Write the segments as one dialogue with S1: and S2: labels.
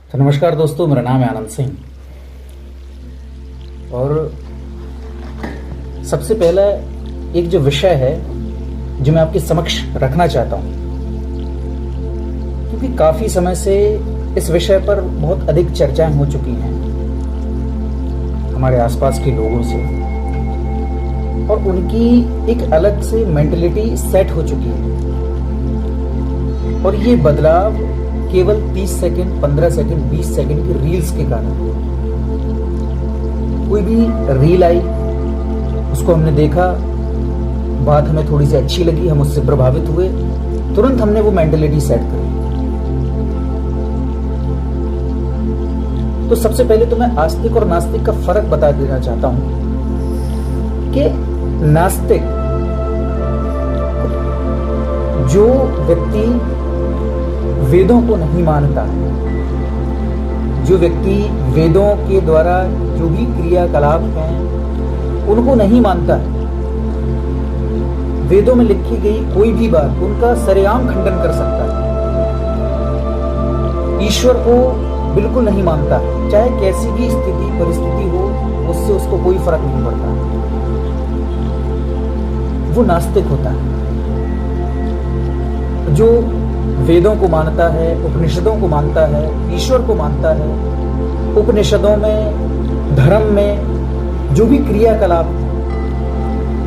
S1: तो नमस्कार दोस्तों, मेरा नाम है आनंद सिंह। और सबसे पहला एक जो विषय है जो मैं आपके समक्ष रखना चाहता हूँ, क्योंकि काफ़ी समय से इस विषय पर बहुत अधिक चर्चाएं हो चुकी हैं हमारे आसपास के लोगों से, और उनकी एक अलग से मेंटलिटी सेट हो चुकी है। और ये बदलाव केवल 30 सेकंड, 15 सेकंड, 20 सेकंड की रील्स के कारण। कोई भी रील आई, उसको हमने देखा, बात हमें थोड़ी सी अच्छी लगी, हम उससे प्रभावित हुए, तुरंत हमने वो मेंटलिटी सेट करी। तो सबसे पहले तो मैं आस्तिक और नास्तिक का फर्क बता देना चाहता हूं कि नास्तिक जो व्यक्ति वेदों को नहीं मानता है, जो व्यक्ति वेदों के द्वारा जो भी क्रियाकलाप हैं उनको नहीं मानता है, वेदों में लिखी गई कोई भी बात उनका सरेआम खंडन कर सकता है, ईश्वर को बिल्कुल नहीं मानता, चाहे कैसी भी स्थिति परिस्थिति हो, उससे उसको कोई फर्क नहीं पड़ता, वो नास्तिक होता है। जो वेदों को मानता है, उपनिषदों को मानता है, ईश्वर को मानता है, उपनिषदों में, धर्म में जो भी क्रियाकलाप,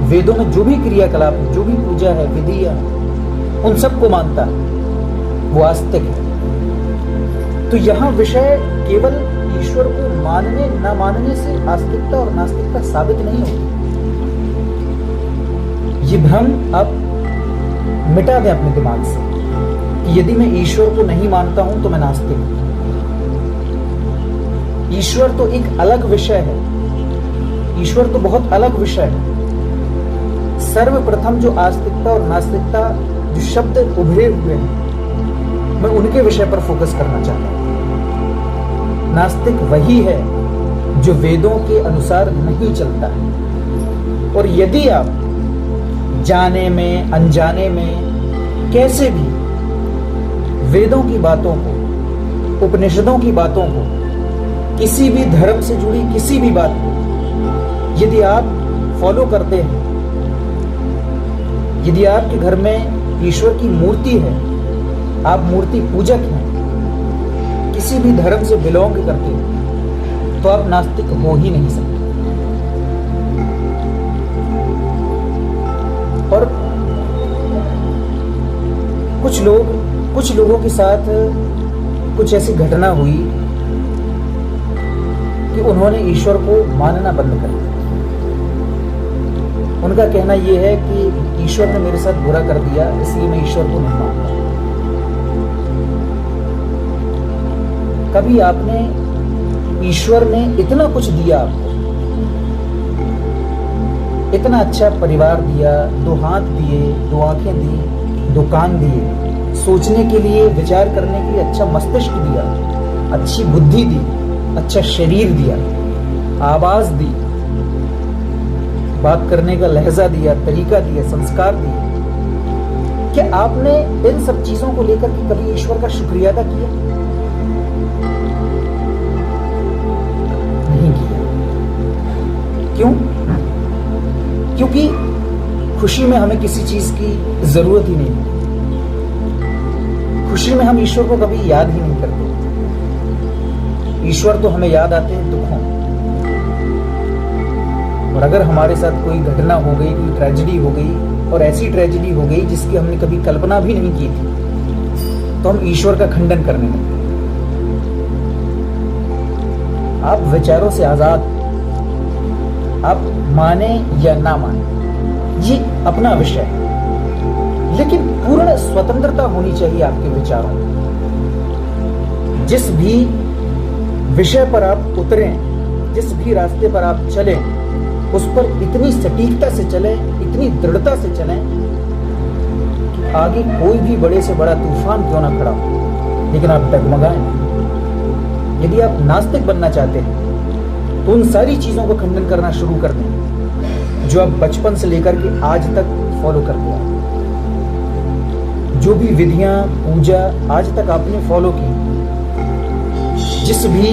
S1: वेदों में जो भी क्रियाकलाप, जो भी पूजा है, विधियां, उन सबको मानता है, वो आस्तिक है। तो यहाँ विषय केवल ईश्वर को मानने न मानने से आस्तिकता और नास्तिकता साबित नहीं होती। ये भ्रम आप मिटा दें अपने दिमाग से कि यदि मैं ईश्वर को नहीं मानता हूं तो मैं नास्तिक हूं। ईश्वर तो एक अलग विषय है, ईश्वर तो बहुत अलग विषय है। सर्वप्रथम जो आस्तिकता और नास्तिकता जो शब्द उभरे हुए हैं, मैं उनके विषय पर फोकस करना चाहता हूं। नास्तिक वही है जो वेदों के अनुसार नहीं चलता है। और यदि आप जाने में अनजाने में कैसे भी वेदों की बातों को, उपनिषदों की बातों को, किसी भी धर्म से जुड़ी किसी भी बात को यदि आप फॉलो करते हैं, यदि आपके घर में ईश्वर की मूर्ति है, आप मूर्ति पूजक हैं, किसी भी धर्म से बिलोंग करते हैं, तो आप नास्तिक हो ही नहीं सकते। और कुछ लोगों के साथ कुछ ऐसी घटना हुई कि उन्होंने ईश्वर को मानना बंद कर दिया। उनका कहना यह है कि ईश्वर ने मेरे साथ बुरा कर दिया, इसलिए मैं ईश्वर को नहीं मानता। कभी आपने, ईश्वर ने इतना कुछ दिया आपको, इतना अच्छा परिवार दिया, 2 हाथ दिए, 2 आंखें दी, 2 कान दिए, सोचने के लिए, विचार करने के लिए अच्छा मस्तिष्क दिया, अच्छी बुद्धि दी, अच्छा शरीर दिया, आवाज दी, बात करने का लहजा दिया, तरीका दिया, संस्कार दिए। क्या आपने इन सब चीजों को लेकर के कभी ईश्वर का शुक्रिया अदा किया? नहीं किया। क्यों? क्योंकि खुशी में हमें किसी चीज की जरूरत ही नहीं, खुशी में हम ईश्वर को कभी याद ही नहीं करते। ईश्वर तो हमें याद आते हैं दुखों। और अगर हमारे साथ कोई घटना हो गई, कोई ट्रेजेडी हो गई, और ऐसी ट्रेजेडी हो गई जिसकी हमने कभी कल्पना भी नहीं की थी, तो हम ईश्वर का खंडन करने लगते। आप विचारों से आजाद, आप माने या ना माने, ये अपना विषय है, लेकिन पूर्ण स्वतंत्रता होनी चाहिए आपके विचारों में। जिस भी विषय पर आप उतरें, जिस भी रास्ते पर आप चलें, उस पर इतनी सटीकता से चलें, इतनी दृढ़ता से चलें कि आगे कोई भी बड़े से बड़ा तूफान क्यों ना खड़ा हो, लेकिन आप डगमगाएं। यदि आप नास्तिक बनना चाहते हैं तो उन सारी चीजों को खंडन करना शुरू कर दें जो आप बचपन से लेकर के आज तक फॉलो करते हैं। जो भी विधियां, पूजा आज तक आपने फॉलो की, जिस भी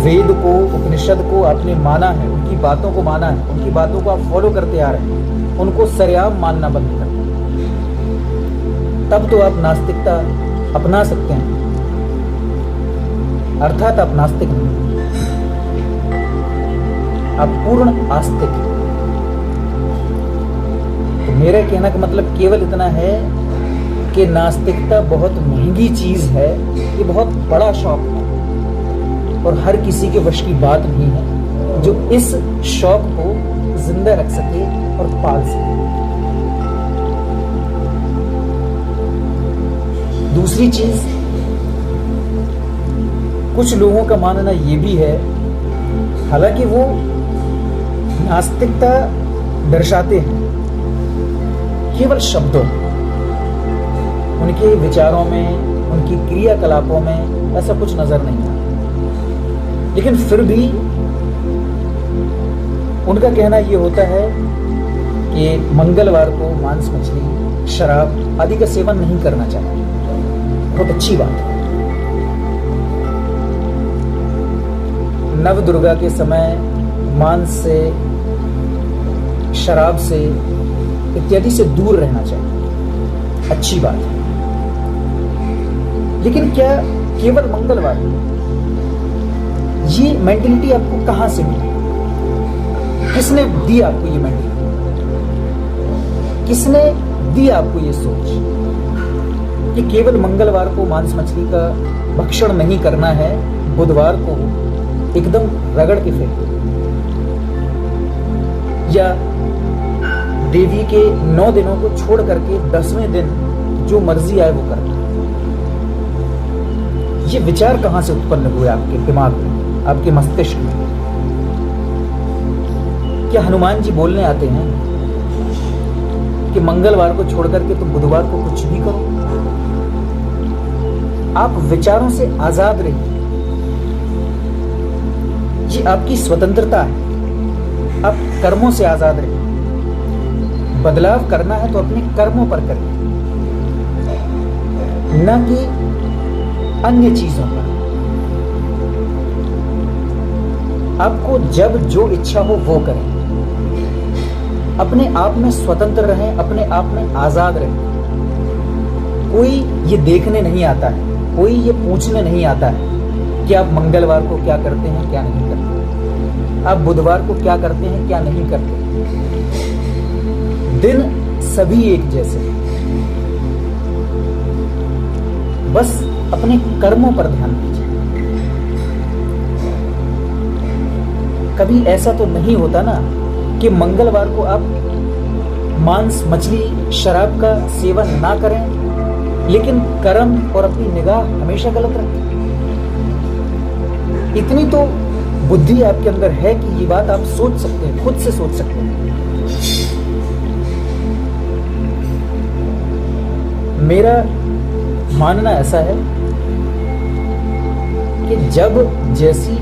S1: वेद को, उपनिषद को आपने माना है, उनकी बातों को माना है, उनकी बातों को आप फॉलो करते आ रहे हैं, उनको सरेआम मानना बंद कर, तब तो आप नास्तिकता अपना सकते हैं। अर्थात आप नास्तिक नहीं, आप पूर्ण आस्तिक हैं। तो मेरा कहने का मतलब केवल इतना है कि नास्तिकता बहुत महंगी चीज है, ये बहुत बड़ा शौक है और हर किसी के वश की बात नहीं है जो इस शौक को जिंदा रख सके और पाल सके। दूसरी चीज, कुछ लोगों का मानना ये भी है, हालांकि वो नास्तिकता दर्शाते हैं केवल शब्दों, उनके विचारों में, उनकी क्रियाकलापों में ऐसा कुछ नजर नहीं आता, लेकिन फिर भी उनका कहना यह होता है कि मंगलवार को मांस, मछली, शराब आदि का सेवन नहीं करना चाहिए। बहुत अच्छी बात है। नव दुर्गा के समय मांस से, शराब से इत्यादि से दूर रहना चाहिए, अच्छी बात है। लेकिन क्या केवल मंगलवार, ये मेंटलिटी आपको कहां से मिली? किसने दी आपको ये मेंटलिटी? किसने दी आपको ये सोच कि केवल मंगलवार को मांस मछली का भक्षण नहीं करना है, बुधवार को एकदम रगड़ के फेंक दो, या देवी के 9 दिनों को छोड़ करके 10वें दिन जो मर्जी आए वो करना? ये विचार कहां से उत्पन्न हुए आपके दिमाग में, आपके मस्तिष्क में? क्या हनुमान जी बोलने आते हैं कि मंगलवार को छोड़ करके तुम बुधवार को कुछ भी करो? आप विचारों से आजाद रहिए, ये आपकी स्वतंत्रता है। आप कर्मों से आजाद रहिए। बदलाव करना है तो अपने कर्मों पर करिए, न कि अन्य चीजों पर। आपको जब जो इच्छा हो वो करें, अपने आप में स्वतंत्र रहें, अपने आप में आजाद रहें। कोई ये देखने नहीं आता है, कोई ये पूछने नहीं आता है कि आप मंगलवार को क्या करते हैं, क्या नहीं करते, आप बुधवार को क्या करते हैं, क्या नहीं करते। दिन सभी एक जैसे, बस अपने कर्मों पर ध्यान दीजिए। कभी ऐसा तो नहीं होता ना कि मंगलवार को आप मांस, मछली, शराब का सेवन ना करें, लेकिन कर्म और अपनी निगाह हमेशा गलत रखें। इतनी तो बुद्धि आपके अंदर है कि ये बात आप सोच सकते हैं, खुद से सोच सकते हैं। मेरा मानना ऐसा है कि जब जैसी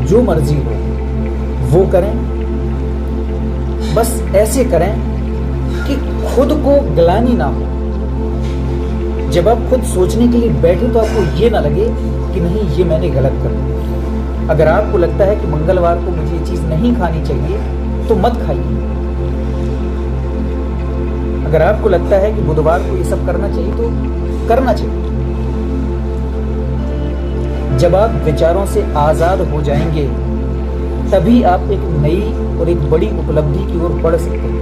S1: जो मर्जी हो वो करें, बस ऐसे करें कि खुद को ग्लानि ना हो। जब आप खुद सोचने के लिए बैठे तो आपको ये ना लगे कि नहीं ये मैंने गलत कर दिया। अगर आपको लगता है कि मंगलवार को मुझे ये चीज नहीं खानी चाहिए तो मत खाइए। अगर आपको लगता है कि बुधवार को ये सब करना चाहिए तो करना चाहिए। जब आप विचारों से आजाद हो जाएंगे तभी आप एक नई और एक बड़ी उपलब्धि की ओर बढ़ सकते हैं।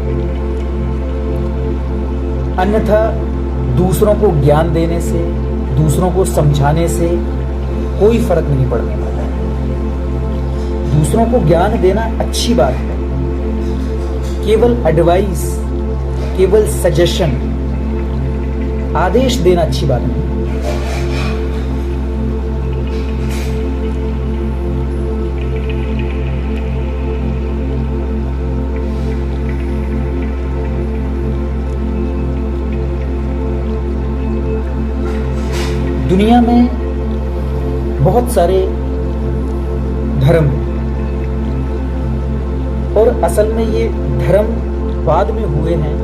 S1: अन्यथा दूसरों को ज्ञान देने से, दूसरों को समझाने से कोई फर्क नहीं पड़ने वाला है। दूसरों को ज्ञान देना अच्छी बात है, केवल एडवाइस, केवल सजेशन, आदेश देना अच्छी बात नहीं। दुनिया में बहुत सारे धर्म हैं और असल में ये धर्म बाद में हुए हैं,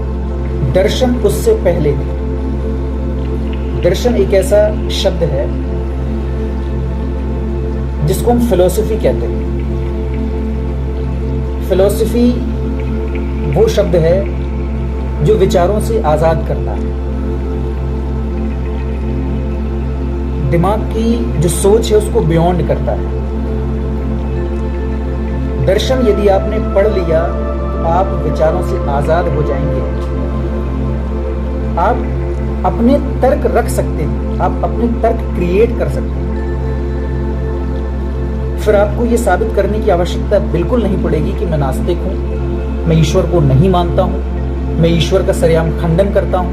S1: दर्शन उससे पहले थे। दर्शन एक ऐसा शब्द है जिसको हम फिलॉसफी कहते हैं। फिलॉसफी वो शब्द है जो विचारों से आजाद करता है। दिमाग की जो सोच है उसको बियॉन्ड करता है। दर्शन यदि आपने पढ़ लिया तो आप विचारों से आजाद हो जाएंगे। आप अपने तर्क रख सकते हैं, आप अपने तर्क क्रिएट कर सकते हैं। फिर आपको यह साबित करने की आवश्यकता बिल्कुल नहीं पड़ेगी कि मैं नास्तिक हूं, मैं ईश्वर को नहीं मानता हूं, मैं ईश्वर का सरेआम खंडन करता हूं।